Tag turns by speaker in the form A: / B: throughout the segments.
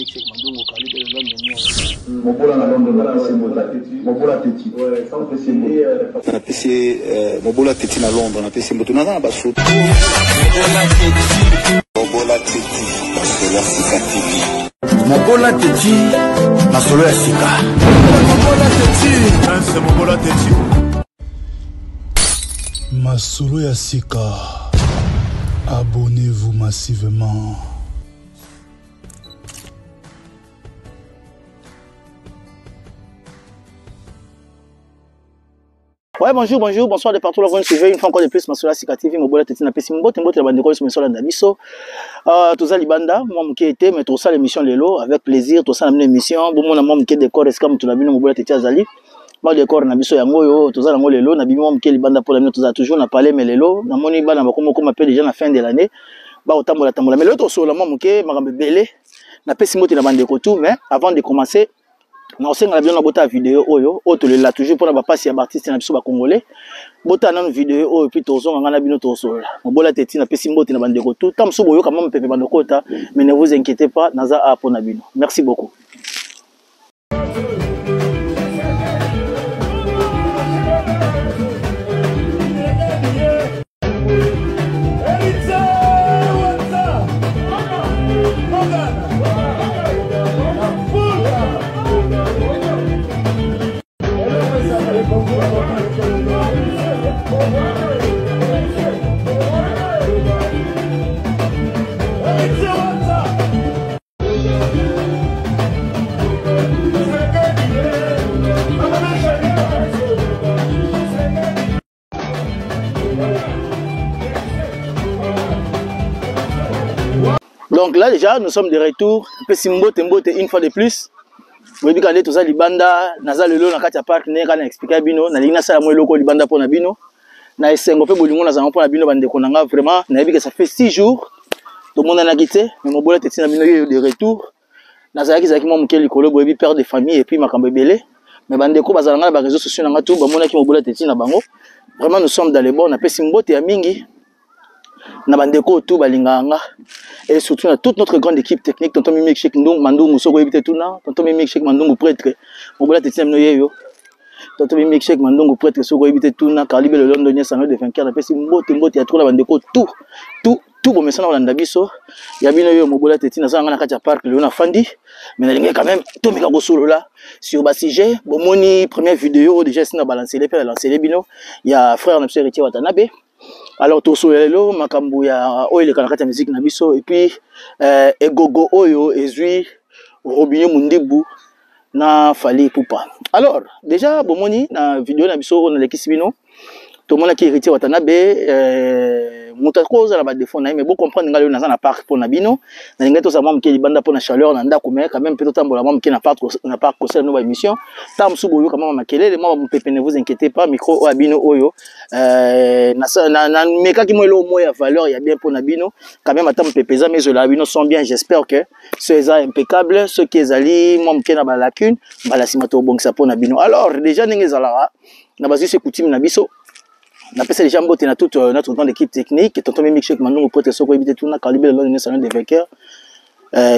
A: milkshake mandongo calibre le London.
B: Mobola na London, c'est Mobola Teti. Ouais, ça on peut s'aimer.
A: On a PC Mobola Teti na Londres, on a PC Mbotuna na baso. Mobola Teti, Masolo ya Sika TV.
C: Mobola Teti, Masolo ya Sika. Mobola Teti, c'est Mobola Teti.
D: Masolo ya Sika. Abonnez-vous massivement.
A: Ouais, bonjour, bonsoir de partout là, vous nous suivez une fois encore de plus, Masolo ya Sika TV, Mobola Teti na pesi mbote la bande de quoi sur Masolo na biso. Toza libanda, moi qui était mais tout ça l'émission lelo avec plaisir, tout ça la émission, bon mon moi qui décor est comme tout la bino Mobola Teti azali. Moi décor na biso yango yo, toza nango lelo na bimo qui libanda pour la bino toza toujours na parler mais lelo, na moni ba na bakomo comme appelle déjà la fin de l'année. Ba otambola mais lelo to so la moi qui makambe belé na pesi mbote la bande de tout mais avant de commencer na osenga bien na bota vidéo oyo to le la toujours pour na passer ya artiste na biso ba congolais bota na vidéo oyo puis tozo ngana bino to so la Mobola Teti na pesi mbote na bande de tout tam so boyo kama mpepe bande kota mais ne vous inquiétez pas naza a pour na bino merci beaucoup. Donc là déjà nous sommes de retour, pesi mbote une fois de plus. Vous voyez quand tout ça libanda, naza lelo na kati ya park ne kana expliquer bino, na lina sala mo loko libanda pona bino. Na esengo pe bolingo na zango pona bino bande konanga vraiment, na yebi que ça fait 6 jours. Tout le monde a quitté, mais Mobola Teti na bino de retour. Naza ki zaki mo mukeli kolo boyebi père de famille et puis makambe belé. Mais bande ko bazalanga ba réseaux sociaux na tout, ba mona ki Mobola Teti na bango. Vraiment nous sommes dans les bons, na pesi mbote ya mingi. Na bandeko tout balinganga et surtout à toute notre grande équipe technique tonton Mimi Cheikh Ndong Mandungu soko ebite tuna tonton Mimi Cheikh Mandungu prêtre Mobola Teti na yo tonton Mimi Cheikh Mandungu prêtre soko ebite tuna calibre le londonien sango de vainqueur na pesi mbote ya trop la bandeko tout bon messana olanda biso ya bino yo Mobola Teti na zanga na kati ya parc le na fandi mais na linga quand même to meka go solo là sur ba sujet bon moni première vidéo déjà sina balancer les faire lancer les bino ya frère na Héritier Watanabe. Alors tout solo makambu ya oyo le kanakata musique na biso et puis egogo oyo ezui Robinho Mundibu na Fali Pupa. Alors déjà bomoni na vidéo na biso on lekisi bino tout le monde qui Héritier Watanabe muta koza la ba défaut na mais bon comprendre ngalo na na parc pour na bino na linga to sa mom ki libanda pour na chaleur na ndako mais quand même peut tambola mom ki na parc ko sel no ba émission tam subo yo kama makelele moi pepe ne vous inquiétez pas micro o bino oyo na meka ki mo lo mo ya valeur ya bien pour na bino quand même atam pepe za mais la bino sont bien j'espère que c'est impeccable ce qui ezali mom ki na ba lacune bala simato bon ça pour na bino alors déjà ninge zalara na bazi se coutume na biso. On appelle ça déjà mbote na toute notre grande équipe technique tonton Mimi Cheikh Mandungu prêtre soko ebite tuna calibre le londonien sango de vainqueur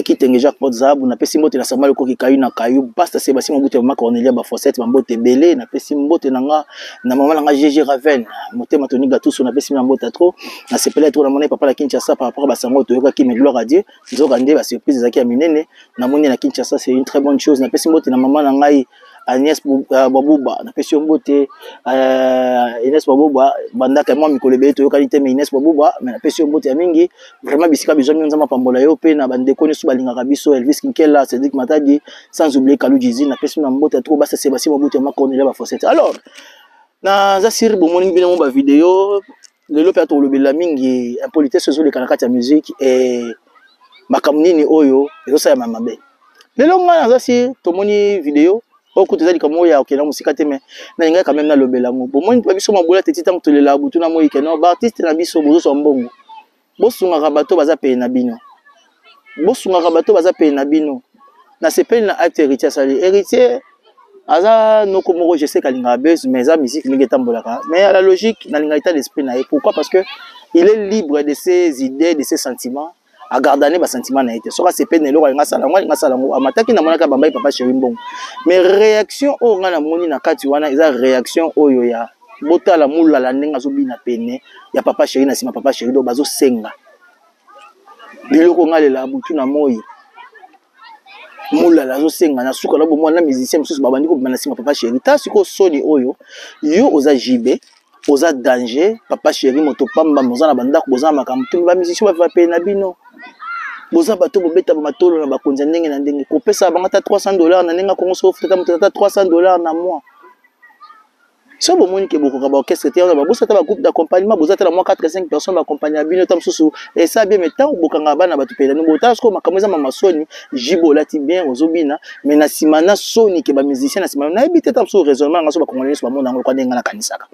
A: qui tengue Jacques Potzab na pesi mbote na sama loko ki kayu na kayu basta se basi mbote ma Cornelia ba Fossette mbote belé na pesi mbote nanga na mama nanga GG Raven motema toni gatuso na pesi mbote trop na sepela trop na mona papa la Kinshasa par rapport à basango to yoka ki me gloire à Dieu nzoka nde ba surprise zaki ya minene na moni na Kinshasa c'est une très bonne chose na pesi mbote na mama nanga Agnès Babouba na pesi mbote Inès Babouba banda kama mikolo be to yoka lite mais Inès Babouba mais na pesi mbote ya mingi vraiment bisika besoin nzama pambola yo pe na bande ko su balinga biso Elvis Kinkela Cédric Matadi sans oublier Kalou Jizi na pesi na mbote trop basa Sébastien Mobutu ma Cornelia ba Fossette. Alors na za sir bo moni bino ba vidéo le lope to lobela mingi impolitesse zo le kanakati ya musique et makamnini oyo ezo sa ya mamabe lelo nga za sir to moni vidéo okutu ezali kamo ya okena musika te mais na linga quand même na lobela ngo bo moni biso Mobola Teti tam to lela butu na moyi keno ba artiste na biso bozo so mbongo bosunga bato baza pe na bino bosunga bato baza pe na bino na sepeli na acte Héritier sali Héritier aza noko moko je sais kalinga buzz mais za musique mingi tambolaka mais à la logique na linga état d'esprit na pourquoi parce que il est libre de ses idées de ses sentiments a garder ba sentiment na été soka c'est peine eloko nga sala ngo amataki na monaka bamba papa chéri mbongo mais réaction o nga na moni na kati wana eza réaction oyo ya botala mulala ndenge azobina pene ya papa chéri na sima papa chéri do bazo senga biloko nga lela butu na moyi mulala azo senga na suka na bomwana musicien mususu babandi ko bana sima papa chéri ta siko soni oyo yo oza jibe oza danger papa chéri moto pamba moza na bandako boza makambo to ba musicien ba pe na bino boza bato bobeta ba matolo na bakonza ndenge na ndenge ko pesa banga ta $300 na ndenge ko ngoso futa moto ta $300 na mois so bo moni ke boko ka ba orchestre te ba bosa ta ba groupe d'accompagnement boza ta la mois 4-5 personnes ba accompagner bino tam susu et ça bien mais tant bokanga bana bato pela no bota sko makamweza mama soni jibola ti bien ozobina mais na simana soni ke ba musicien na simana na ebite tam so raisonnement ngaso ba congolais so ba mona ngolo kwa ndenga na kanisaka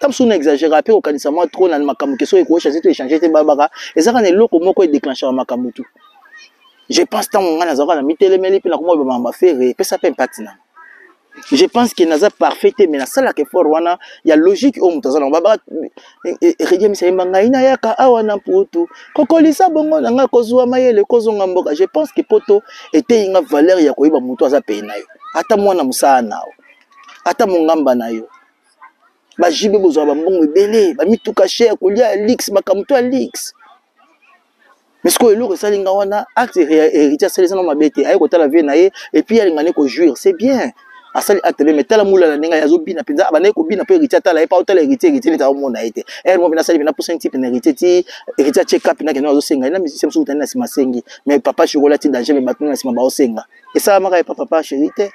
A: tam so na exagérer après au kanisa moi trop na makambo ke so eko changer to échanger te babaka ezaka na eloko moko e déclencher makambo tout je pense tant ngana zaka na mitelemeli pe na komo ba mamba faire pesa pe impact na je pense que naza parfait mais na sala ke for wana ya logique o mutaza na baba redia misa mbanga ina yaka awa na poto kokolisa bongo na nga kozwa mayele kozonga mboka je pense que poto était inga valeur ya koyiba mutu aza pe na yo ata mwana musana nao ata mongamba na yo ba jibe bozwa ba mbongo ebele ba mituka cher kolia lix makamuto a lix mais ce que le salinga wana acte héritier c'est les gens mabete ay kotala vie na ye et puis alingane ko jouir c'est bien asali atele metala mula la ndinga yazo bina penza abane ko bina pe héritier tala pa otala héritier ta mona été elle mo bina sali bina pour un type héritier ti héritier check up na keno zo senga na musicien musu tana sima sengi mais papa chocolat ti danger mais batuna sima ba osenga et ça maka papa chérité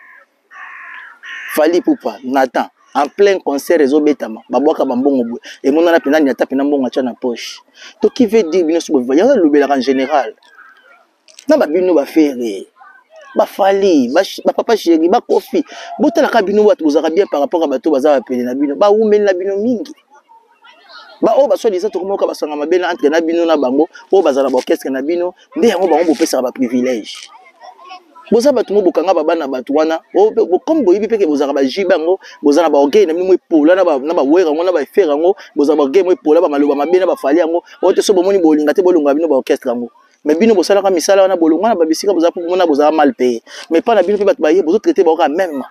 A: fali poupa Nathan en plein concert rezo betama babwaka bambongo bwe et mona na pena ni ata pena mbongo acha na poche to qui veut dire bino subo voyage le bela en général na ba bino ba faire ba fali ba papa chéri ba kofi botala ka bino watu bozaka bien par rapport à bato baza appeler na bino ba umeli na bino mingi ba o ba so disa to komoka basanga mabena entre na bino na bango o bazala ba orchestre na bino nde yango bango bo pesa ba privilège boza bato mo bokanga babana bato wana o comme boyibi peke bozaka ba jibango bozana ba orgueil na mimo epola na ba wera ngo na ba faire ngo bozaka ba orgueil mo epola ba maloba mabena ba fali yango o te so bomoni bolinga te bolunga bino ba orchestre ngo mais bino bosala ka misala wana bolunga na ba bisika bozaka mona bozaka mal payé mais pas na bino pe bato ba ye bozo traiter ba même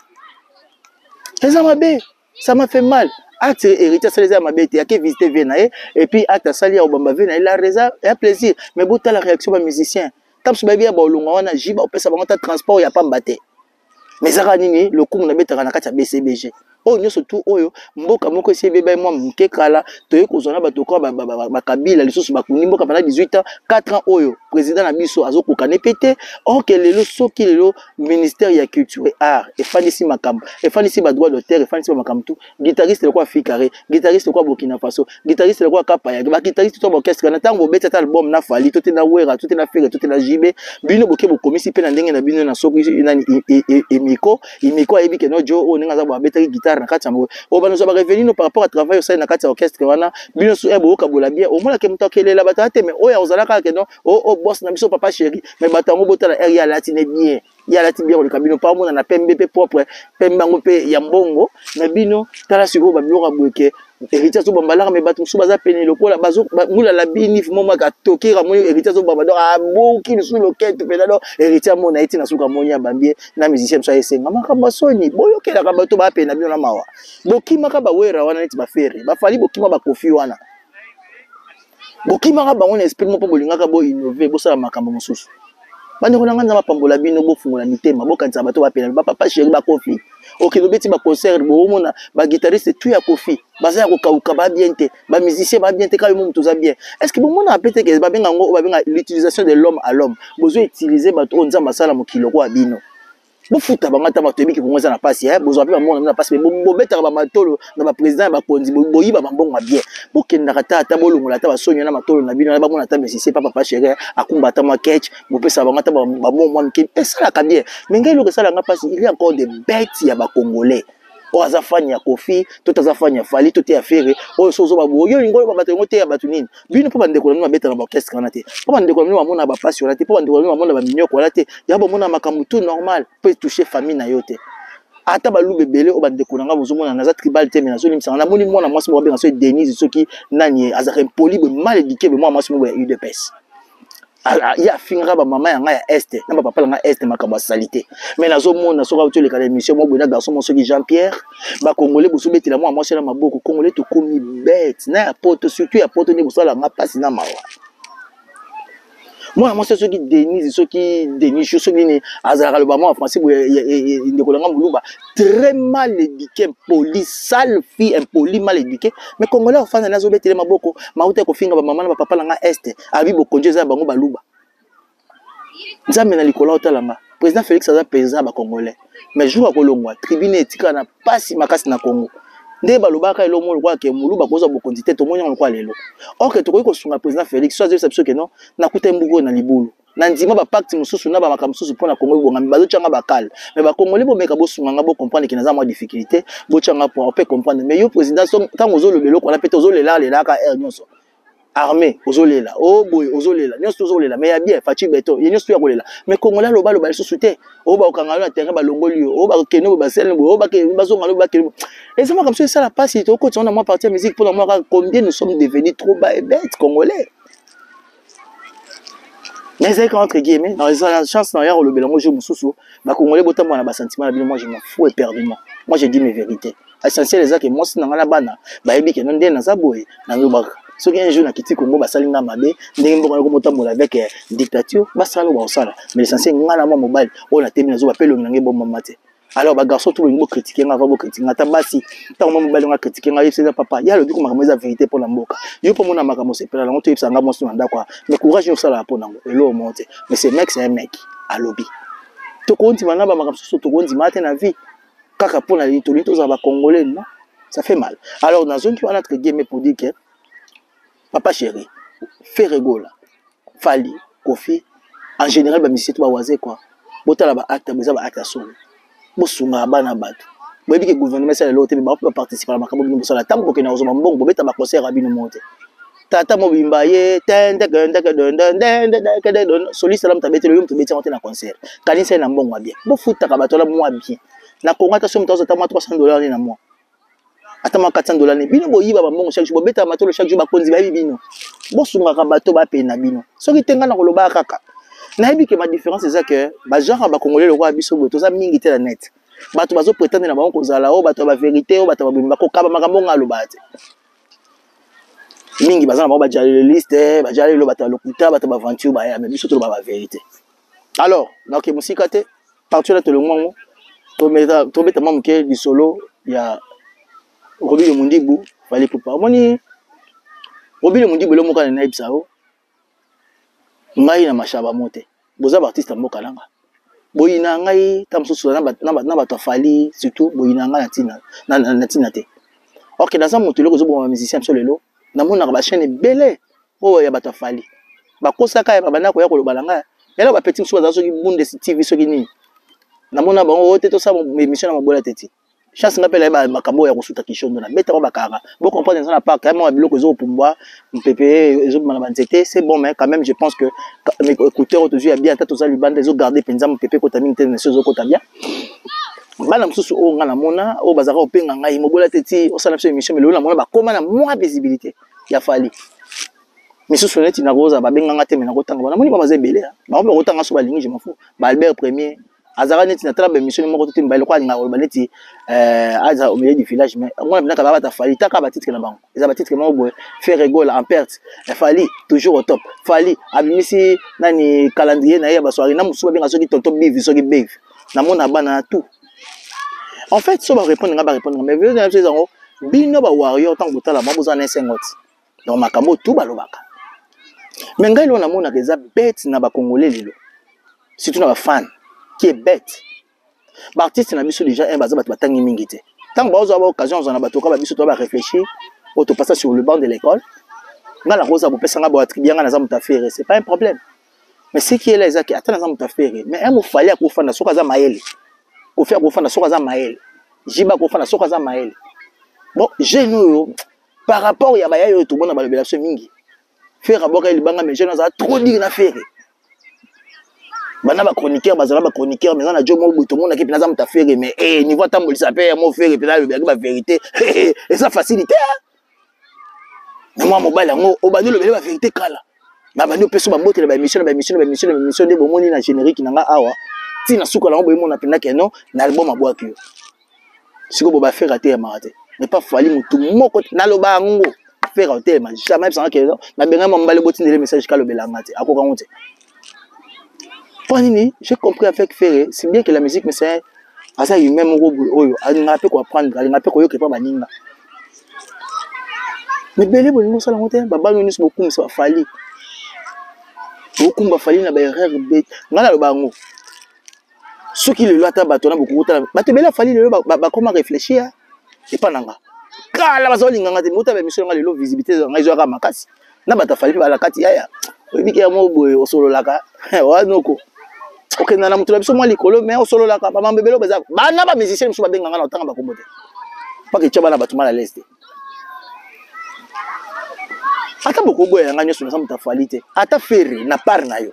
A: ça m'a bé ça m'a fait mal acte héritier ça m'a bé ya ke visiter Venae et puis acte sali ya obamba Venae la raison et plaisir mais bota la réaction ba musicien tapsu ba bia ba olunga wana jiba opesa bango ta transport ya pamba te mais zaka nini le coup na betaka na kati ya BCBG o nyoso tout oyo mboka moko esi beba moi mke kala toye kozona bato ko ba kabila lisusu bakundi mboka pendant 18 ans 4 ans oyo président na biso azokoka ne pété or que lelo soki lelo ministère ya culture et art et fanisi makambo et fanisi ba droit d'auteur et fanisi makambo tout guitariste le quoi Fikare guitariste le quoi Burkina Faso guitariste le quoi Kapaya ba guitariste tout orchestre na tango beta ta album na fali tout na wera tout na faire tout na jibe bino boke bo komisi pe na ndenge na bino na soki nani imiko ayebi ke no jo o ninga za ba beta guitare na kati yango o banozo ba revenir par rapport à travail au sein na kati ya orchestre wana bino so ebo kabola bien au moins ke mutakelela batate mais oya ozala ka ke no o boss na biso papa chéri mais batango botala area latine bien ya lati bien le kabino pa mona na pembe pe propre pembe ngo pe ya mbongo na bino tala siko ba biloka boke héritier so bambala mais batu so baza pene lokola bazo mula la bini moma ka tokira mo héritier so bamba do aboki sous loquette pe do héritier mo na iti na suka monia bambie na musicien so esenga makamba soni boyokela ka bato ba pena bino na mawa bokima ka ba wera wana neti ba fere ba fali bokima ba kofi wana bokima ka bango na esprit mo po bolinga ka bo innover bo sala makambo mosusu bande ko nanga nzama pambola bino bo fungola mitema bo kanza bato ba pena ba papa chéri ba kofi OK lobeti ba concert bo mona ba guitariste tout ya kofi baza ko kauka ba bien te ba musicien ba bien te ka mo mutuza bien est-ce que bo mona peut-être que ba benga ngo ba benga l'utilisation de l'homme à l'homme bozo utiliser bato on nzama sala mokilo kwa bino bo futa bangata bato ebiki kongoza na pasi bozo pe ba mona na pasi bo betaka ba matolo na ba président ba konzi bo yiba ba mbongo bien bo kenda kata bo longola ta ba sonyo na matolo na bino na ba mona ta musicien papa chéri akumba ta ma catch bo pesa bangata ba bon moi mki pesa la ka bien mais ngai lo que ça la nga pasi il y a encore des bêtes ya ba congolais o azafanya kofi to azafanya fali to te affaire o sozo ba boyo ngolo ba bato ngote ya batu nini bino po bande ko na beta na ba orchestre na te po bande ko na mona ba passion na te po bande ko na mona ba minyoko la te ya ba mona makambu tout normal peut toucher famille na yote ata ba lu bebele o bande ko na bozo mona na za tribal te mais na zo limisa na moni mona mwasi mo ba benga so Denise soki nani azaka poli be mal éduqué be moi mwasi mo ba UDPS il y a finira ba maman yanga ya est na ba papa yanga est makamba salité mais nazo mona soka tu le kala émission mo boina garçon mon soki Jean-Pierre ba congolais bosu betela moi moi cela maboko congolais to komi bête na ya poto surtout ya poto ni bosala nga pasi na mawa moi moi ceux qui Denise ceux qui Denis ceux qui ni azara le bama en français de kolanga muluba très mal éduqué poli sale fille impoli mal éduqué mais congolais enfin nazo betela maboko mauta ko finga ba maman na papa langa est abi bo konje za bango baluba nzambe na likola otalanga président Félix aza président ba congolais mais jour à kolongwa tribune etika na pasi makasi na Congo nde balobaka elo mo kwa ke muluba koza bo quantité to monya kwa lelo or que to ko sunga président Félix soit ça que non na kuta mbugo na libulu na ndima ba pacte mususu na ba makamususu pona Congo bonga bazo changa bakal mais ba congolais bo meka bo sunga bo comprendre que naza mo difficulté bo changa pour on peut comprendre mais yo président tant ozo le belo ko na pete ozo lela ka air nyonso armée ozolela oh boy ozolela nyonso ozolela mais ya bien Fachi Beto nyonso ya kolela mais congolais loba loba so souté o ba okanga na terrain ba longoli o ba keno ba sel o ba ke bazonga lo ba ke et c'est moi comme ça la passe to ko on a moi partir musique pour moi combien nous sommes devenus trop bêtes congolais mais c'est entre guillemets dans la chance na ya le belango je mususu ba congolais botambo na ba sentiment na moi je m'en fous éperdument moi je dis mes vérités essentiel les que moi c'est na bana ba yebi ke non ndé na zaboye na ngobaka ce qui est un jour na kiti Congo basalinga mabe ndenge mbongo ko motambola avec dictature basala ba osala mais l'essentiel ngana moi mobile on a terminé zo ba pelo ngenge bon mamate alors ba garçon tout bo critiquer nga va bo critiquer nga tabasi ta mo mobile nga critiquer nga yebisa papa ya le biko makameza vérité pour la mboka yo pour mona makambo c'est pela la moto yebisa nga mo so nda kwa mais courage yo sala pour nango elo monte mais c'est un mec à lobby to konti mana ba makambo so to konti mate na vie kaka pour la litolito za ba congolais non ça fait mal alors dans zone qui va notre game pour dire que papa chéri, Ferregola, Fali, Kofi, en général, bah, monsieur, tu vas oiser quoi. Bota ba acte, mais ça va acte solo. Bosunga bana batu. Boy bi que gouvernement ça l'autre, mais pas participer à la makambo bi ça la tambo que na ozoma mbongo beta ba concert abino monte. Tata mo bimba ye tende soliste la mtabete le yom to beti monte na concert. Kanisa na mbongo bien. Bo futa ka batola moi bien. Na konga ta somme ta moi $300 na moi. Atama $400 ni bino boyiba ba mbongo chaque jour beta matolo chaque jour ba konzi ba bino bo sunga ka bato ba pe na bino soki tenga na koloba kaka na yebi que ma différence c'est ça que ba genre ba congolais le roi biso boto za mingi te la net bato bazo prétendre na bango kozala o bato ba vérité o bato ba bimba ko kaba makambo ngalo bate mingi bazana ba jale liste ba jale lo bato lokuta bato ba aventure ba ya mais biso to ba vérité alors donc musika te partir là to le mongo to beta mamke du solo ya Robi le Mundibu, fallait pour moni. Robi le Mundibu le moka na ibsao. Ngai na mashaba mote. Boza artiste mboka langa. Boyina ngai tamsusu na ba fali surtout boyina ngai na tina te. OK dans un moto le ko zo bo musicien so lelo. Na mona ba chaîne belé. O ya ba fali. Ba kosaka ya bana ko ya ko lo balanga. Yala ba petit so za so ki bunde TV so ki ni. Na mona ba o te to sa émission na mabola teti. Chance ngapela ba makambo ya kosuta kishondo na beta ba kara bo comprendre ça na pas quand même biloko zo pumbwa mpepé zo mana banzete c'est bon mais quand même je pense que mes écouteurs toujours bien tata za libanda zo garder penza mpepé ko tamine te zo ko tabia bana msusu o ngana mona o bazaka openga ngai mobola teti o sala émission mais le na mona ba koma na moins visibilité ya fali misusu neti na roza ba benga ngate me na kotanga bana moni ba mazebele ba ba kotanga so ba lingi je m'en fous ba Albert premier azara neti na tala émission moko to timba lokwa nga ba neti aza au milieu du village mais moi na ka ba ta fali ta ka ba titre na bango eza ba titre mo boy faire rigole en perte fali toujours au top fali abimisi nani calendrier na ya ba soirée na musuba benga soki tonto biv soki biv na mona bana tout en fait so ba répondre mais veux dire ces gens bino ba warrior tant que tala mo bozana 50 donc makambo tout ba lobaka mais ngai lo na mona que za bête na ba congolais lelo surtout na ba fan qui est bête. L'artiste n'a biso déjà un bazar batangi mingite. Tant que vous avez l'occasion on a batoka ba biso to ba réfléchir au to passer sur le banc de l'école. Nga la rosa bo pesanga bo attribia nga na zamu tafere, c'est pas un problème. Mais ce qui est là ezaki atana zamu tafere, mais un mo fali akufana soka za maele. Ko faire kufana soka za maele. Jiba kufana soka za maele. Bon, jeune par rapport ya baya yo to bona ba lebela so mingi. Faire aboka libanga mais jeune za trop dire na faire. Bana ba chroniqueur bazala ba chroniqueur mais on a jomo buto mona ki pinaza mutafere mais niveau tambolisa pe mo faire pina le ba vérité et ça facilité mais moi mobile ngo obandi le ba vérité kala Ma bandi opeso ba mbote ba émission de bomoni na générique nanga awa. Ti na suka na ngo boyemo na penda ke non na album abwaki yo. Siko bo ba faire rater ya marate. Mais pas fali mutu moko na loba ngo faire rater ma jamais sans que na benga mambale boti ndele message ka lobela ngate akoka ngote. Panini, j'ai compris avec Ferré, c'est bien que la musique mais c'est asa humain moko oyo, alinga pe ko apprendre, alinga pe ko yoke pa baninga. Mais belé bolingo sala ngote baba ngoni so beaucoup ça fali. Beaucoup ba fali na ba erreur bête. Ngala loba ngo. Ceux qui le lata batona beaucoup ta ba te bela fali le ba comment réfléchir et pas nanga. Kala bazolinga ngate mota ba mission ngale lo visibilité ngai zo ka makasi. Na bata fali ba la kati yaya. Obi ke mo boy o solo laka. Wa noko. Ok, na mutu biso mwa likolo mais o solo laka ba mambebelo baza. Ba na ba musicien biso ba benga ngana otanga ba kombote. Pas que tchaba na batuma la leste. Ata beaucoup boy nga nyoso na muta fali te. Ata Ferré na par na yo.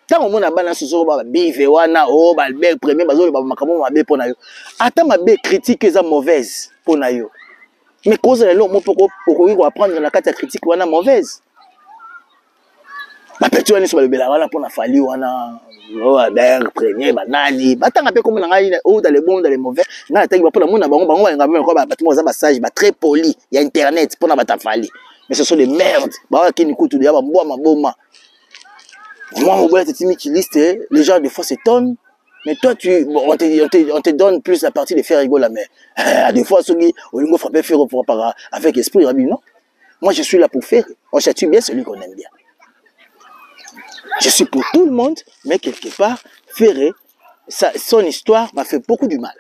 A: Tant au monde a bana soso ba bive wana o ba be premier bazo ba makamo mabe pona yo. Ata mabe critique eza mauvaise pona yo. Mais cause la lo mo poko ko apprendre na kata critique wana mauvaise. Ba petit wana so ba bela wana pona fali wana o ba premier ba nani batanga pe comme na ngai o dans les bons dans les mauvais na tangi ba pona mona bango ba ngaba ko ba batimo za ba sage ba très poli ya internet pona ba ta fali. Mais ce sont des merdes. Bah qui n'écoute de ba mboa maboma. Moi, mon boy, les gens, des fois, s'étonnent. Mais toi, on te donne plus la partie de faire rigoler la mer. Des fois, ceux qui, au lieu de frapper, faire avec esprit, non. Moi, je suis là pour faire. On chatue bien celui qu'on aime bien. Je suis pour tout le monde, mais quelque part, Ferré, son histoire m'a fait beaucoup du mal.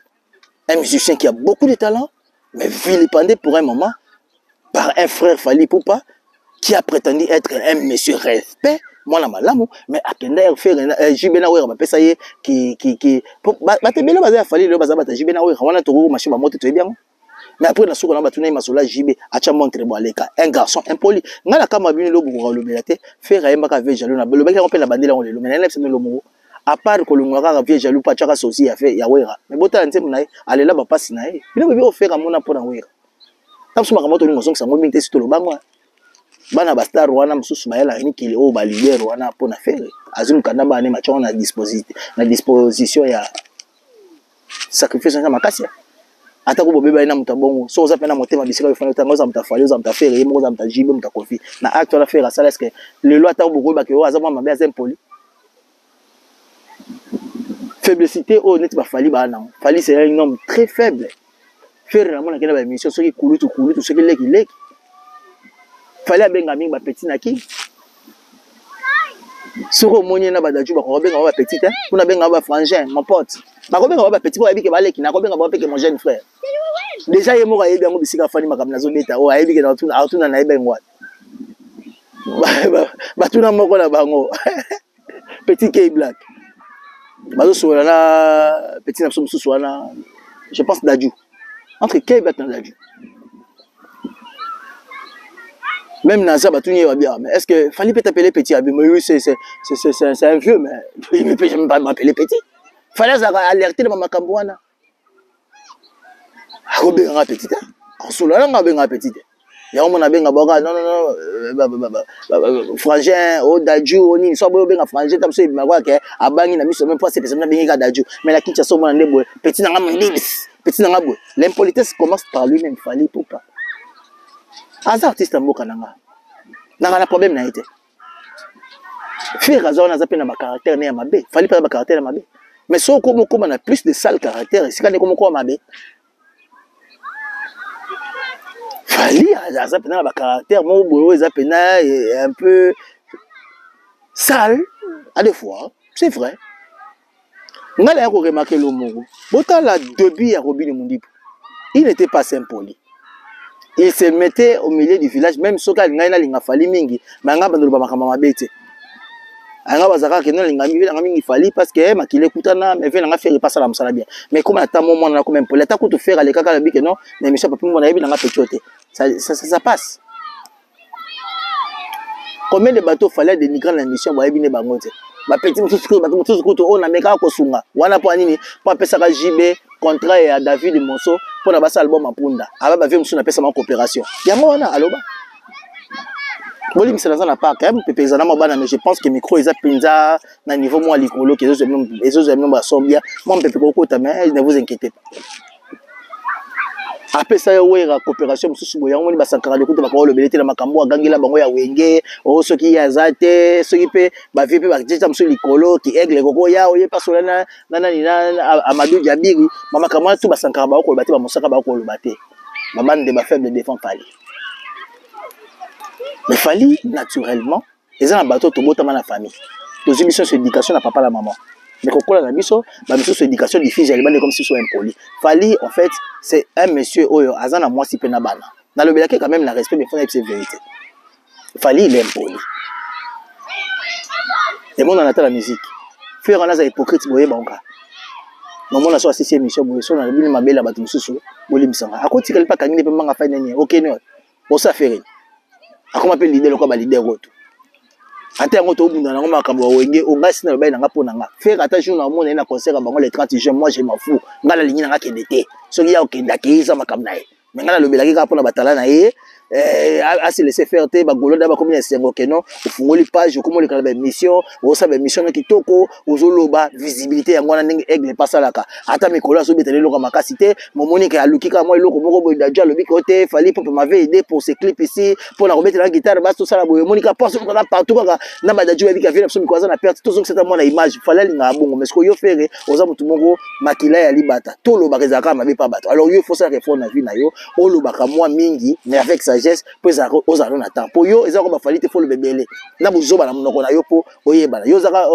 A: Un musicien qui a beaucoup de talent, mais vilipendé pour un moment par un frère Fally Ipupa, qui a prétendu être un monsieur respect. Moi, mais à Kenda, Jibena Wera, qui Batebele Baza Fally, le Baza Bata Jibena Wera, on a toujours marché ma moto, tu es bien. Mais après, la soupe, on a battu Masola Jibé, Acha montre Boaleka, un garçon impoli. Nala Kama Bini Lobo, le Belate, faire un bac à Véjalou, le bec on peut la bandée, on le mène, c'est le mot. À part que le Moura Véjalou, Pachaka Sosi a fait Yawera. Mais Bota and Temnaï, allez là, pas Sinaï. Il a vu faire un mona pour un Wera. Tam Suma Moto, nous sommes sans mobile, c'est tout le bangwa. Bana bastar wana msusu mayela ni kile o balibero wana pona faire azum kanamba ane macho na disposition ya sacrifice na makasi ata ko bobeba ina mutabongo so za pena motema bisika yofanya tanga za mtafali za mtafere yemo za mtajibe mtakofi na acte la faire ça est-ce que le loi ta boko ba ke o azama mabe azem poli faiblesité o net ba fali ba na fali c'est un homme très faible faire na mona kena ba mission so ki kulutu so ki leki fallait benga mingi ba petit naki soko monye na badaju ba ko benga ba petit hein kuna benga ba frangin mon pote ba ko benga ba petit ko abi ke ba leki na ko benga ba pe ke mon jeune frère déjà yemo ka yebi yango bisika fani makam nazo beta o ayebi ke na tuna na yeba ngwa ba tuna moko na bango petit K Black bazo so na petit na so na je pense Dadju entre K Black na Dadju. Même Naza Batounie va bien, mais est-ce que Fally peut t'appeler petit? Oui, c'est un vieux, mais il ne peut jamais pas m'appeler petit. Fallait alerter le Mamakambouana. Robin petit, en solo, on a petit. Il y a un benga boga, non, frangin, oh, Dadju, on y soit bien frangin, comme ça, il m'a dit que à Bangi, n'a mis même pas ces personnes bien Dadju, mais la Kinshasa, on a petit n'a petit n'a l'impolitesse commence par lui-même, Fally Ipupa. Az artiste mboka nanga na problème na été faire azona za pena ma caractère ne ya mabe Fally pas ba caractère mabe mais so ko moko na plus de sale caractère c'est quand ko moko mabe Fally za pena ba caractère mo boyo za pena un peu sale à des fois c'est vrai ngala ya ko remarquer le mot bota la début ya Robin Mundipu il n'était pas impoli. Il se mettait au milieu du village, même si il y a un Fally mingi, mais il y a un bête. Il y a un Fally parce que il écoute mais il faire passer la bien. Mais comme à un moment on a quand même pour l'état que tu faire les caca que non, mais monsieur papa mon avis ça passe. Combien de bateaux fallait des migrants la mission pour aller bangote. Ma petit tout on a meka ko sunga. Wana po nini po pesa ka JB contrat ya David Monso pour na basa album apunda. Aba ba vie musu na pesa ma coopération. Yango wana aloba. Boli misala za na park hein pepe ezana mabana mais je pense que micro eza penza na niveau moi likolo que ezo même ba sombia moi pepe kokota mais ne vous inquiétez pas. Après ça wera coopération mususu boya ngoni basankara de kuta bakolo belete na makambo agangela bango ya wenge o soki ya zate soki pe ba vie pe ba tita musu likolo ki aigle koko ya oye pasolana nani na Amadou Diabiri mama kamwa tu basankara ba ko bate ba musaka ba ko bate maman de ba faible défense Fali. Mais Fali naturellement ils ont un bateau to botama na famille. Nos émissions sur éducation na papa la maman. Mais quand on a mis ça, sur éducation des filles, elle comme si soit impoli. Fali, en fait, c'est un monsieur, Oyo, Azana, moi, si penabana. Dans le Belaki, quand même, la respect, mais il faut être vérité. Fali, il est impoli. Et moi, on attend la musique. Faire un hypocrite, vous voyez, banca. Non, on a soit 6e émission, vous voyez, on a bien ma belle abattu, sous, vous voyez, à côté, il n'y a pas qu'à n'y pas faire une ok, non. On s'est fait. À comment appelle l'idée, le quoi, l'idée, retour. Ante yango to bunda na ngoma kambo wenge ongasi na bayi na ngapo na nga faire attention na mona na concert bango les 30 juin moi je m'en fous ngala lingi na nga kendete soki ya okenda ke za makamna ye mais ngala lobelaki ka pona batala na ye a se laisser faire te ba golo da ba komi na sengo ke non ofungoli page komo le kala ba mission o sa ba mission na kitoko ozoloba visibilité yango na ndenge aigle pasalaka ata mikolo aso betele loka makasi te momoni ka lukika moi loko moko boy da jalo bikote fali pour m'avait aidé pour ce clip ici pour la remettre la guitare basse tout ça la boy monika pense ko na partout ka na ba da jalo bika vile absolument quoi ça na perte tout ça c'est moi na image fallait linga bongo mais ce que yo faire oza mutu moko makila ya libata to lo ba rezaka mabe pa bato alors yo faut ça répondre na vie na yo o lo ba ka moi mingi mais avec sagesse pour ça aux arons à temps pour yo ils ont fallu te faut le bébé na buzoba na monoko na yo po oyeba yo zaka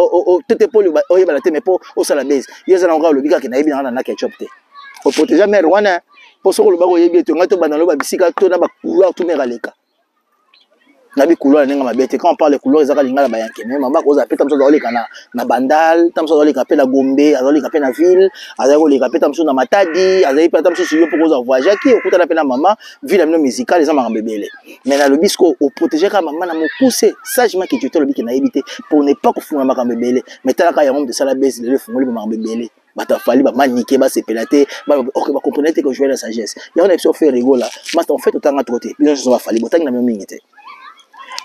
A: tete po oyeba la te mais po o sala base yo zana ngalo bika ke na yebi na ketchup te pour protéger mère wana pour ce que le bago yebi to ngato banalo ba bisika to na ba couloir tout meraleka na bi couloir nenga mabete quand on parle de couloir ezaka lingala ba yanke mais mama ko za peta mso zoleka na bandal tamso zoleka pe na Gombe azoleka pe na ville azoleka pe tamso na Matadi azoleka pe tamso yo pour za voyager ki okuta na pe na mama ville amino musical les amara bebele mais na le bisco au protéger ka mama na mo pousser sagement que tu te le biki na éviter pour ne pas konfuna maka bebele mais talaka ya ngom de sala base le fungoli mama bebele bata fali ba maniquer ba sepelate ba ok ba comprendre que jouer la sagesse il y a une option faire rigola mais en fait autant à côté bien sûr va fali botang na même minute.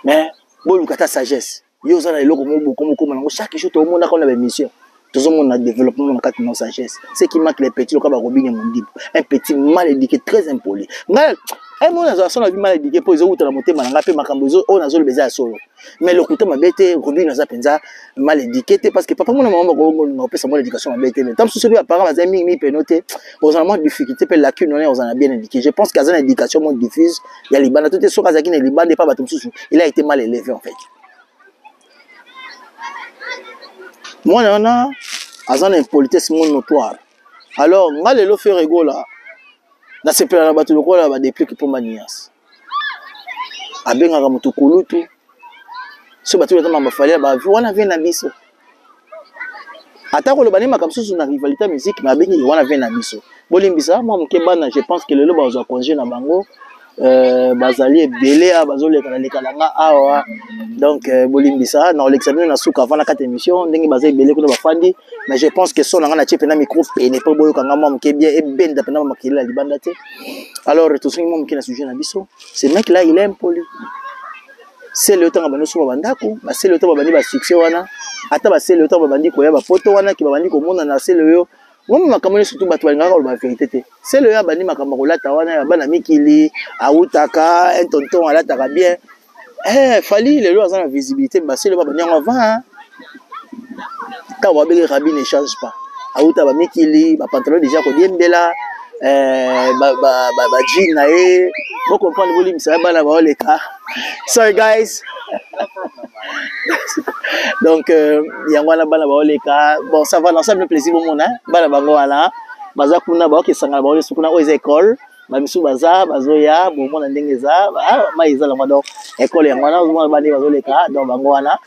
A: Mais bon ta sagesse yo za na eloko moko na chaque jour to mona comme la mission tout le monde a développement na kati na sagesse c'est qui manque les petits loka ba robinga mondibo un petit mal éduqué très impoli ngal un mona za son la vie mal éduqué pour zo na motema na ngape makambo zo o na zo le beza solo mais le kuta mabete robinga za penza mal éduqué parce que papa mona maman ko na pesa mon éducation mabete mais tant que celui apparent ba zami mi penote aux moins difficulté pe lacune on a bien éduqué je pense qu'à une éducation mon diffuse il y a libana tout est sur kazaki na libana pas batum susu il a été mal élevé en fait. Moi, on a une impolitesse notoire. Alors, moi, les faire rigolo là. Dans ces plans là, tu le crois là, des plus que pour manias. Abenga comme tout kulutu. Ce bateau là, ma fallait bah, on a vu un abisso. Attends, le banima comme ça, sur une rivalité musique, mais abenga on a vu un abisso. Bolimbisa, moi, mon kebana, je pense que le loba a congé na bango. Bazali belé à bazole kalanga awa donc bolimbisa na l'examen na souka avant la 4 émission ndenge bazali belé ko na bafandi mais je pense que son na chepena micro pene po boyo kanga mom ke bien et benda pena makila libanda te alors tout ce mom qui na sujet na biso ce mec là il est impoli c'est le temps bano so bandako ba c'est le temps bandi ba succès wana ata ba c'est le temps bandi ko ya ba poto wana ki bandi ko mona na c'est le yo moi makamoni surtout bato balingaka la vérité te c'est le ya bandi makambo lata wana ya bana mikili autaka un tonton alataka bien fali le lo azana visibilité ba c'est le bandi en avant ta wa bele rabi ne change pas auta ba mikili ba pantalon déjà ko diembela ba jean na e vous comprendre volume ça bana ba oleka sorry guys. Donc yangwana bana ba oleka bon ça va l'ensemble plaisir au monde hein bana bango wana baza kuna ba ke sanga ba ole sukuna o école ba misu baza bazoya bon mona ndenge za ma izala ngado école yangwana mo ba ni bazoleka donc bango wana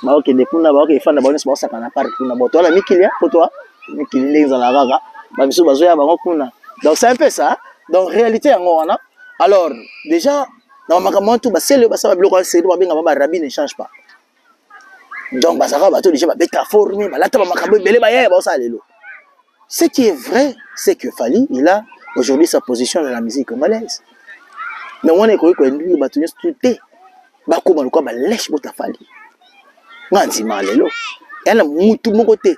A: ba ke de kuna ba ke fanda ba oni ba saka na parc kuna boto la mikilia poto mikili ndenge za la gaga ba misu bazoya bango kuna donc c'est un peu ça donc réalité yango wana alors déjà dans makambo tout ba sele ba sa ba biloko sele ba benga ba rabbi ne change pas. Donc, ce qui est vrai, c'est que Fali, il a aujourd'hui sa position dans la musique congolaise. Mais on est connu comme lui, bakoma lokwa balèche bota fali ngandima lelo yana mutu moko te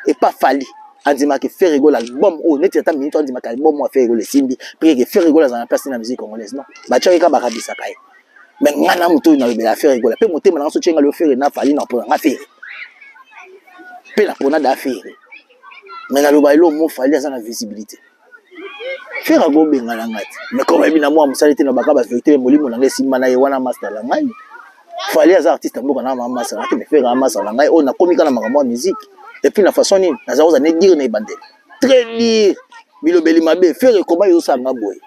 A: et pas fali andima ke faire rigoler l'album oh neti ata minute andima ka album wa faire rigoler simbi puis que faire rigoler dans la place de la musique congolaise non ba tchaka ba kabisa kai mais ngana mutu na bela faire rigoler pe motema na so tchenga le faire na fali na po nga faire pe la pona da faire mais na loba ilo mo fali asa na visibilité faire a go benga la ngati mais comme bina moi musalite na baka ba vérité molimo na ngesi mana ye wana master la ngai fali asa artiste moko na mama master na te faire un master la ngai on a komika na makambo musique et puis la façon ni na zaoza ne dire na bande très lire bilobeli mabe faire comment yo sanga boy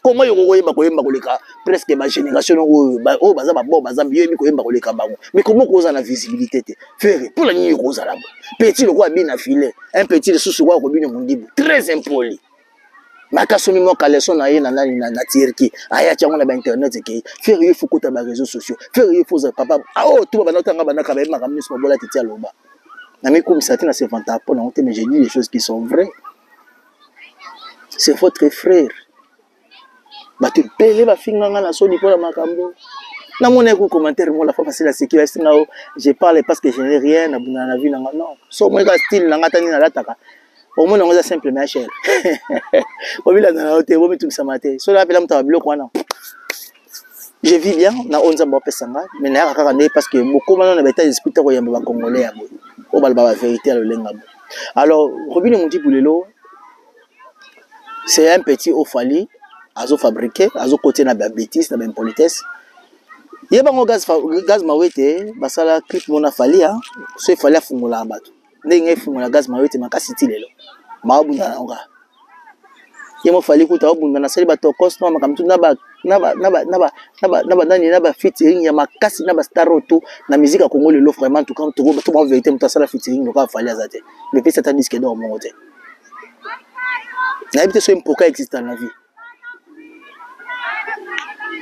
A: comment yo koyeba koleka presque ma génération o baza ba bon baza mieux koyeba koleka bango mais comment koza na visibilité te faire pour la ni koza là petit le quoi bien affilé un petit le sous quoi ko bien mondibu très impoli makasomi mo kaleson na ye na tirki aya tyango na ba internet ke faire il faut kota ba réseaux sociaux faire il faut papa oh tout ba notanga banaka ba maka miso bola titi aloba na mi comme ça na se vanta pour non mais j'ai dit des choses qui sont vraies c'est votre frère ba te pele ba finganga na soni pour la makambo na mon égo commentaire moi la fois facile à sécurité singa je parle parce que je n'ai rien na na vie na non so moi ka style na ngata ni na lataka au moins on a simplement cher au milieu na hôtel au milieu tout ça matin so là pela mta biloko wana je vis bien na onza mo pesanga mais na kaka ne parce que beaucoup maintenant na beta esprit ko yamba ba congolais ya boy o bala ba vérité le lenga. Alors Robin Mundi Boulelo c'est un petit au fali azo fabriqué azo côté na ba bêtise na ba politesse yeba ngo gaz mawete basala clip mona fali hein so fali afungula bato ndenge fungula gaz mawete makasi tilelo mabunda na nga yemo fali kuta obunda na sali bato kosto makamtu na ba featuring ya makasi na ba staroto na musique ya Congo lelo vraiment tout quand tout en vérité muta sala featuring no ka fali azate mais puis c'est un disque d'or mon côté na habité so impoka existe dans la vie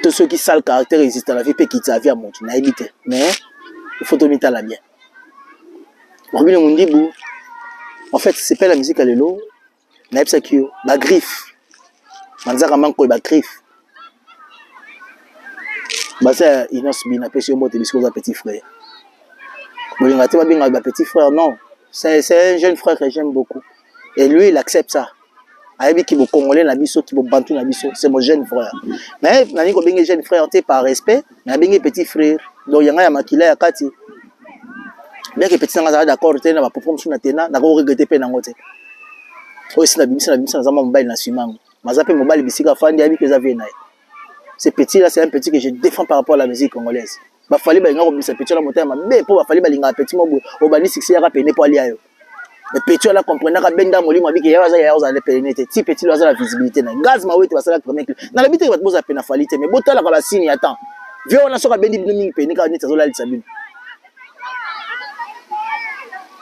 A: tout ce qui sale caractère existe dans la vie peut quitter la vie à mon na habité mais il faut donner ta la bien Robin Mundibu en fait c'est pas la musique à lelo na habité qui ba griffe manzaka manko ba griffe basa Inos Bina pesi mbote bisco za petit frère bolinga te ba benga ba petit frère non c'est un jeune frère que j'aime beaucoup et lui il accepte ça ayebi ki bo congolais na biso ki bo bantu na biso c'est mon jeune frère mais nani ko benga jeune frère te par respect na benga petit frère donc yanga ya makila ya kati bien que petit nanga d'accord te na ba propos msuna tena na ko regretter pe nango te o sina bimisa na zama mobile na suimango mazape mobile bisika fandi ayebi que ça vient nae. Ce petit là c'est un petit que je défends par rapport à la musique congolaise. Ba fali ba ngako bisa petit là motema mais pour ba fali ba linga petit mobo o bani succès ya pene po ali ayo. Mais petit là comprendre ka benda molimo abiki ya za le pene te ti petit là za la visibilité na gaz mawete ba sala premier na la bitiki ba boza pena fali te mais botala ka ba signe attends. Viens on a soka bendi bino mingi pene ka ni tazola lisabino.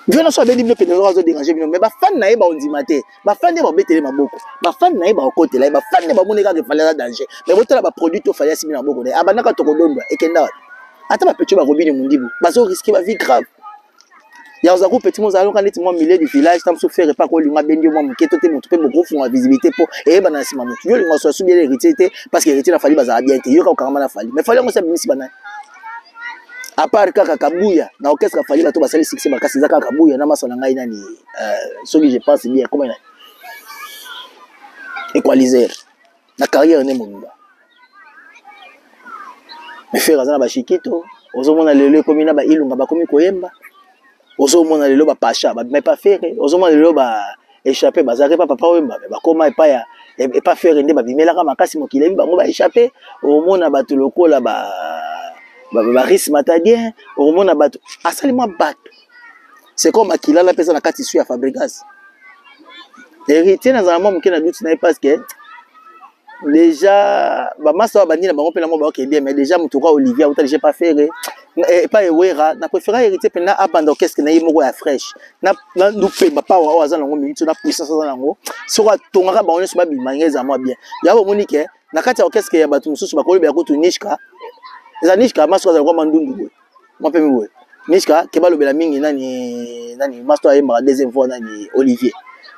A: Viens on a soka bendi bino pene zo déranger bino mais ba fan na e ba ondima te. Ba fan de ba betele maboko. Ba fan na e ba okote là ba fan de ba moneka ke fali za danger. Mais botala ba produit to fali simi na boko ne abanaka to kodondwa ekenda. Ata ba petit ba Robin Mundibu bazo risquer ba vie grave. Ya ozaku petit mo zalo kaneti mo milieu du village tam so faire pas ko linga bendi mo mketo te moto pe mo gros fond visibilité pour et ba na sima moto yo linga so su bien héritier te parce que héritier na fali baza bien te yo ka kama na fali mais fali ngo sa bimisi bana à part kaka kabuya na orchestre fali bato basali succès makasi za kaka kabuya na masala ngai nani celui je pense bien comment équaliser na carrière ne mo mba mais faire azana ba shikito ozomona lelo komi na ba ilunga ba komi koyemba ozomona lelo ba pasha ba mais pas faire ozomona lelo ba échapper bazare pas papa wemba ba koma epa ya et pas faire nde ba bimela ka makasi mokile bango ba échapper omona bato lokola ba risque matadien omona bato asalima bato c'est comme akila la personne na kati su ya Fabregas héritier na zama moke na doute na parce que déjà ba masa ba ndina bango pela mo ba OK bien mais déjà mutuka Olivier autant j'ai pas fait et pas Ewera na préférer hériter pena abanda orchestre na yimo ya fresh na lupe ba pa wa za nango minute na puissance za nango so ka tongaka ba onye so ba bimangeza mo bien ya ba monike na kati ya orchestre ya batu mususu ba kolobe ya kutu nishka za nishka maso za kwa mandundu mo pe mwe nishka ke ba lobela mingi nani master ya ma deuxième fois nani Olivier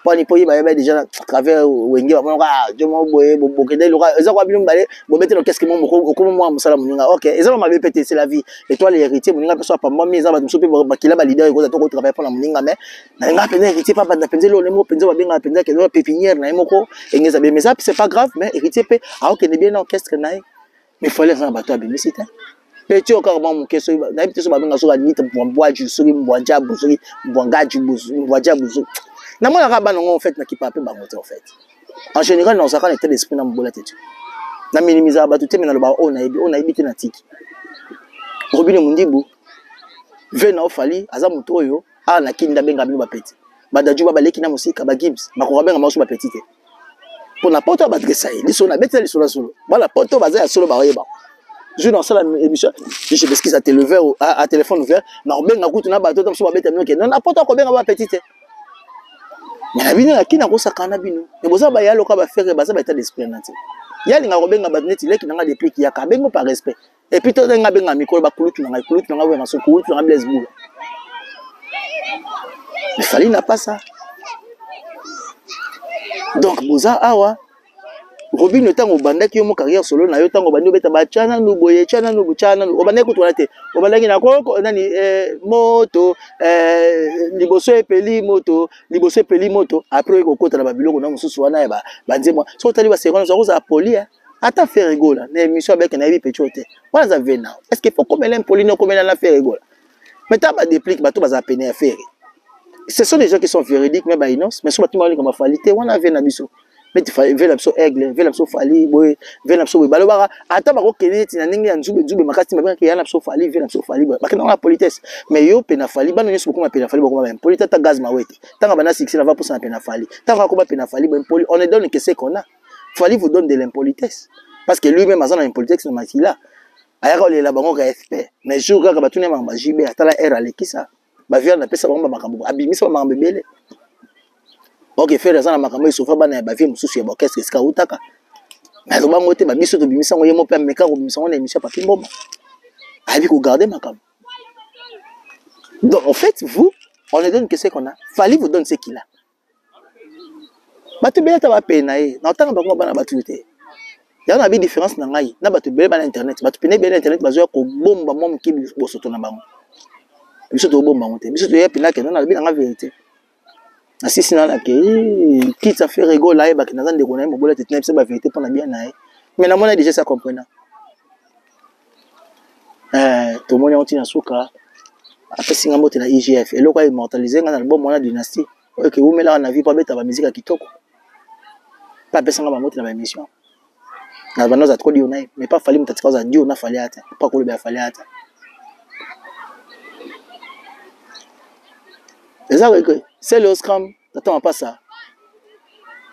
A: Poni poyi ba déjà à travers wenge ba monaka jomo boye bokende loka eza kwa bino mbale bobete no qu'est-ce que mon comme moi musala moninga OK eza ma be pété c'est la vie et toi les héritiers moninga peso pa moi eza ba muso pe ba kila ba leader ko to travailler pour la moninga mais na nga pena héritier pas banda penze lo lemo penze ba benga penze ke do pépinière na moko engeza be mais ça c'est pas grave mais héritier pe a OK ne bien orchestre nae mais fallait ça ba to abimisi petit au carrément mon question na habite so ba benga so ba nita mbwa ju so mbwa jabu so mbwa ngaju buzu mbwa jabu so na mona ka bana en fait na ki pape bango en fait en général dans ça quand était l'esprit na mbola tete na minimiser ba tout te na ba on a ebité na tiki Robine Mundibu vena ofali aza muto oyo a na kinda benga bino ba petit ba daju ba leki na musika ba Gibbs ba ko benga maso ba petit te pour na poto ba dressa li so na bete li so la solo ba la poto ba za ya solo ba yeba je dans ça l'émission je sais parce qu'ils a téléphone à téléphone ouvert na benga kutu na ba toto so ba bete mino ke non na poto ko benga ba petit te mais bino na kina ko sakana bino e boza ba yalo ka ba faire ba za ba état d'esprit na te yali nga ko benga ba net leki na nga depuis ki ya ka bengo par respect et puis to nga benga micro ba kulutu na nga we na so kulutu na Blaise Boula mais Fally n'a pas ça donc boza awa Robin le temps au bandaki yo mo carrière solo na yo tango bandi beta ba chana nu boye chana nu buchana o bandaki ko toilette o bandaki na ko nani moto liboso epeli moto après ko kota na ba biloko na mususu wana ya ba banze moi so tali ba seconde zo za poli ata faire rigola na émission avec na bi pechote wana za vena est-ce qu'il faut comme l'impoli no comme na faire rigola mais ta ba déplique ba to ba za peine à faire ce sont des gens qui sont véridiques mais ba innocent mais so ba tumali comme falité wana vena biso mais tu fais vela so aigle vela so Fally boy vela so balobara ata ba ko keneti na ndenge ya nzube makati mabaka ya na so Fally vela so Fally ba kana la politesse mais yo pena Fally bano nyeso ko ma pena Fally ba politesse ta gaz mawete tanga bana 6 na 20% na pena Fally tanga ko ba pena Fally ba poli on ne donne que ce qu'on a Fally vous donne de l'impolitesse parce que lui-même azana impolitesse na makila aya ko le la bango ka FP mais jour ka ba tune mamba JB atala era lekisa ba via na pesa ba makambo abimisa ba makambo bele. Ok, faire ça na makambo isofa bana ba vie mususu ya orchestre ska utaka. Na to bango te ba biso to bimisa ngo yemo pe meka ko bimisa ngo na émission pa kimbomba. Abi ko garder makambo. Donc en fait, vous on ne donne que ce qu'on a. Fally vous donne ce qu'il a. Ba te bela ta ba pena e. Na tanga bango bana ba tuté. Ya na bi différence na ngai. Na ba te bela ba na internet, ba te pena bela internet ba zo ko bomba mom ki boso to na bango. Biso to bomba ngo te. Biso to ya pena ke na bi na vérité. Assisi na ke quitte à faire rigolo là et ba ki nazande ko na mbobola te tena ba vérité pour na bien na mais na mona déjà ça comprendre to mona on tina suka après singa mote na IGF et lokwa immortaliser nga na album mona dynastie OK ou mela na vie pas beta ba musique kitoko pas pesanga ba mote na ba émission na banoza trop dio na mais pas Fally mutatika za dio na Fally ata pas ko le ba Fally ata c'est le scrum, t'attends pas ça.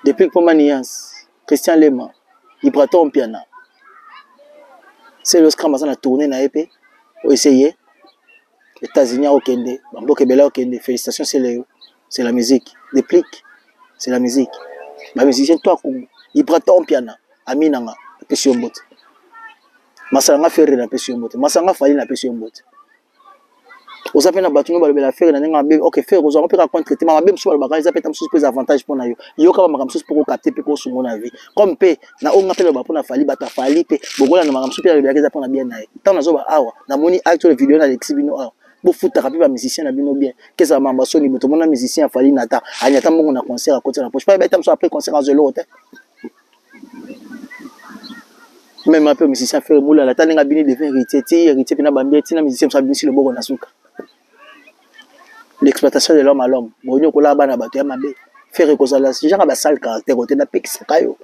A: Depuis que Manias, Christian Lema, Ibraton Piana. C'est le scrum, on a tourné na épée, on a essayé. États-Unis au Kende, Bambo Kebela au Kende, félicitations, c'est la musique. Déplique, c'est la musique. Ma musicien, toi, Ibraton Piana, Aminanga, Pession Bot. Masanga Ferry na Pession Bot. Masanga Fally na Pession Bot. Vous avez battu nous la faire OK faire vous avez pas contre traitement même sur le bagage ça peut être un plus avantage pour na yo ka ba chose pour capter pe ko sur mon avis comme pe na on appelle ba pour na Fally bata Fally pe bogola na makam super le bagage pour na bien na tant na zo ba awa na moni actual vidéo na exhibino awa bo futa ka pe ba musicien na bino bien que ça mamba soni boto mona musicien Fally na ta anyata mbongo na concert à côté na poche pas ba tam so après concert en zelo hotel même un peu musicien faire moula la taninga bini devient héritier na bambia tina musicien so bini si le bogo na suka. L'exploitation de l'homme à l'homme. Bonyo kola bana bato ya mabe. Faire ko sala si janga ba sale caractère côté na pekisa kayo.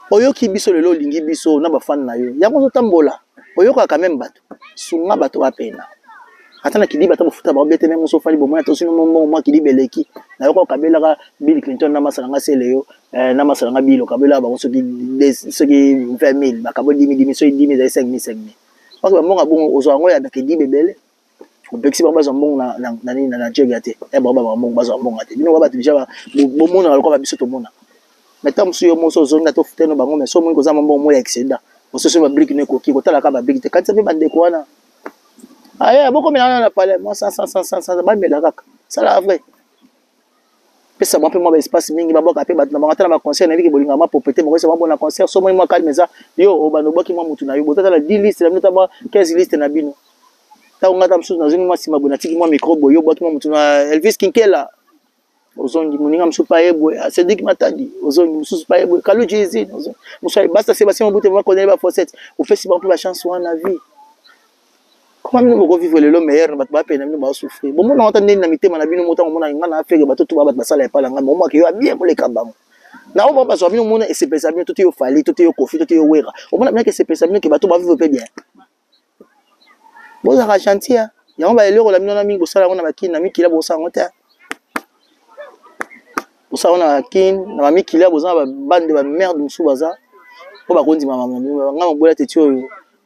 A: Oyo ki biso lelo lingi biso na ba fan na yo. Yango zo tambola. Oyo ka quand même bato. Sunga bato ba pena. Atana ki di bato bo futa ba bete même so Fally bo mona to sino mo ki di beleki. Na yo ko kabela ka Bill Clinton na masala nga seleyo. Na masala nga Bill kabela ba so ki 20000 ba kabo 10 so 10 za 5000. Parce que monga bon ozo ngo ya ba ki di bebele. Bexi ba bazo mbongo na nini na Nigeria te e ba mbongo bazo mbongo te bino ba déjà bo mona ko ba biso to mona mais tam su yo moso zonga to futeno bango mais so mo ko za mbongo mo ya exceda moso so ba brique ne ko ki ko tala ka ba brique te kanisa pe bande ko wana aya boko mena na pale mo 500 ba mela kaka ça la vrai pesa moi pe moi espace mingi ba boka pe ba na ngata na concert na viki bolinga ma popete mo ko na concert so moi calme ça yo o ba no boki moi mutu na yo botata la 10 liste la minute ba 15 liste na bino ta ngata msusu na zini moi sima bona tiki moi micro boyo boki moi mutu na Elvis Kinkela ozongi moninga msusu pa yebwe Cedric Matadi ozongi msusu pa yebwe Kalu Jezi musa basta Sébastien Mobute moi connaît ba Fawcett au festival pour la chance wana vie. Comment nous pouvons vivre le meilleur, nous va peine, nous va souffrir. Bon, on entend na mitema na bino monta, on a une affaire, bateau tout va basala et pas la gamme. Moi qui a bien pour les cabam. Na on va pas sur bino mona et c'est pesé bien tout est au fali, tout est au coffee, tout est au wera. On a bien que c'est pesé bien que bateau va vivre bien. Bon, ça va chantier. Ya on va aller au la bino na mi bosala on a makine na mi kila bosa ngota. Bosa on a kin na mi kila bosa ba bande ba merde musu baza. Ko ba kondi mama ngam bola tetio.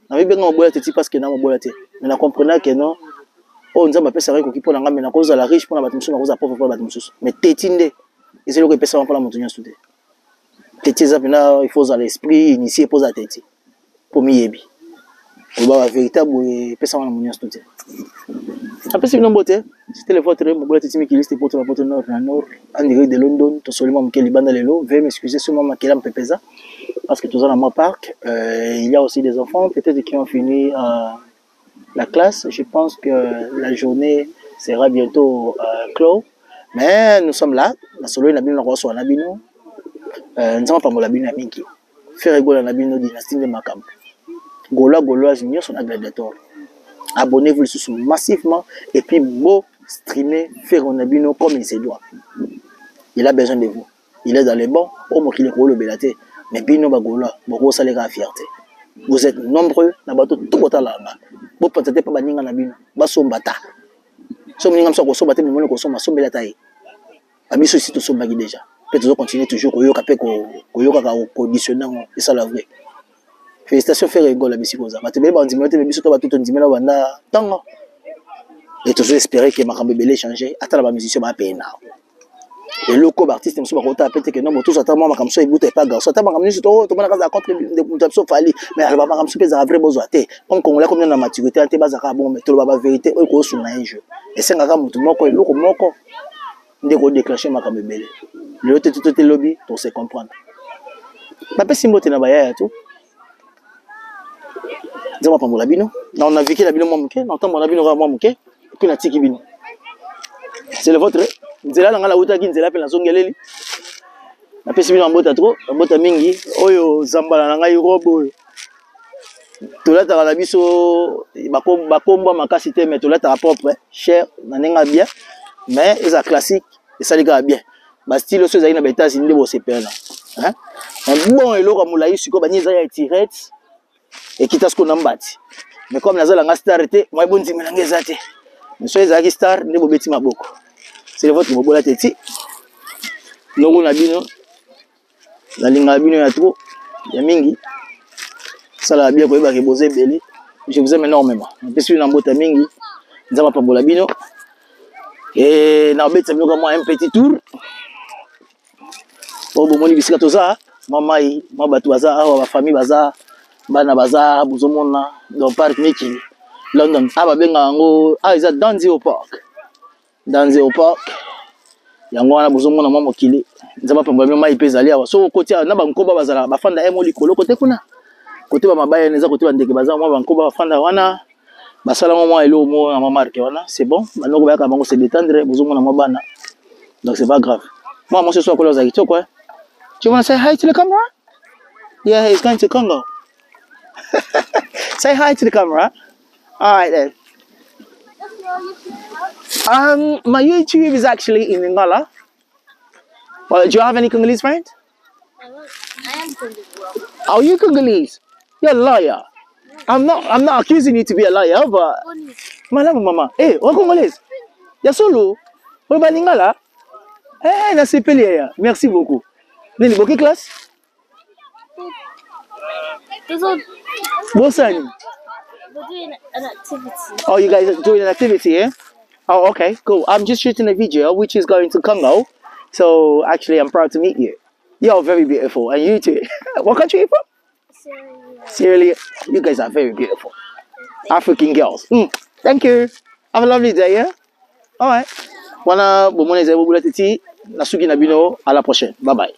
A: Na mi benga bola teti parce que na bola te. Mais na comprenant que non on nous a pas ça qui pour mais na cause la riche pour na batumsu na cause pauvre pour batumsu mais tétinde et c'est le que pesa pour la montagne soudé téti ça pena il faut à l'esprit initier pose à téti pour miyebi pour ba véritable pesa na montagne soudé après c'est une beauté c'était le vote mo bola téti mi qui liste pour la porte nord en direct de London to seulement me libanda lelo veuillez m'excuser sur moi qui là me pesa parce que tous en mon parc il y a aussi des enfants peut-être qui ont fini la classe. Je pense que la journée sera bientôt clos. Mais nous sommes là. La solo est nabino na soit nabino. Nous sommes pas mon nabino mingi. Faire rigoler nabino dynastie de Makam. Gola junior son gladiateur. Abonnez-vous massivement et puis beau streamer faire un nabino comme il se doit. Il a besoin de vous. Il est dans les bons. Au moins qu'il est gros le belaté. Mais bino bagola, beaucoup ça les fierté. Vous êtes nombreux na bateau tout autant là. Vous pensez pas baninga na bino. Ba sombata. So moninga mso ko sombata mais ko somba sombela taille. Abiso ici to somba déjà. Peut-être continuer toujours ko yoka pe ko yoka ka conditionner et ça la vrai. Félicitations faire rigole bisi koza. Batebe ba ndimela te biso to ba tout ndimela banda tango. Et toujours espérer que makambe belé changer ata la ba musicien ba pena. Et le co-artiste me souba kota peut-être que non tous attendent moi kamso ebute pas garçon attends kamso to to bana kaza contre de mutamso fali mais alba kamso pesa vrai besoin té comme congolais comme na maturité ante bazaka bon mais to ba vérité o ko suna un jeu et c'est ngaka mutu moko eloko moko ndeko déclencher makambe belé le tout lobby pour se comprendre ba pesi mbote na baya tout nzama pa mola bino na on a vécu la bino mo muke na ntambo na bino mo muke puis na tiki bino c'est le vôtre nzela nga la uta ki nzela pe na zongeleli na pesi bino mbota trop mbota mingi oyo zambala na ngai robo tolata na biso bakomba makasi te mais tolata propre cher na nenga bien mais eza classique et ça les gars bien ba style so ezali na betas inde bo sepena hein un bon eloko mulai siko ba nyiza ya tirette et kitas ko nambati mais comme nazala nga star te moi bonzi menanga ezate mais so ezaki star ndebo beti maboko. C'est le vote Mobola Teti. Logo Nabino. La ligne Nabino ya trop. Ya mingi. Ça la bien koyeba reboser belé. Je vous aime énormément. Je suis dans Mbota mingi. Nzama pa Bolabino. Et na beta bino comme un petit tour. Au bon moni bisika toza. Mama yi, ma batu baza, ba famille baza, bana baza, bozomona dans parc Niki. London. Aba benga ngo, ils are dans the park. Dans le parc yango wana bozomona mwa mokili nzaba pamba mema ipezali awa so côté na bankoba bazala bafanda emo likolo côté kuna côté ba mabaya neza côté bandeke bazala mwa bankoba bafanda wana basala mwa elo mo na marque wana c'est bon banoko bayaka bango se détendre bozomona mwa bana donc c'est pas grave moi ce soir kola za kitoko hein tu want to say hi to the camera yeah he's going to Congo say hi to the camera all right then. My YouTube is actually in Lingala. Well, do you have any Congolese friends?
E: I am Congolese.
A: Are you Congolese? You're a liar. I'm not accusing you to be a liar, but Madame Mama. Hey, what Congolese? Y'a solo. What about Lingala? Eh, na sepeli. Merci beaucoup. Nini boki classe? Bosani.
E: We're doing an activity.
A: Oh, you guys are doing an activity, eh? Oh, okay, cool. I'm just shooting a video which is going to Congo. So, actually, I'm proud to meet you. You're very beautiful. And you too. What country are you from? Sierra Leone. You guys are very beautiful. African girls. Thank you. Have a lovely day, yeah? Alright. Wana bomone za bubula titi. Nasuki Nabino, à la prochaine. Bye bye.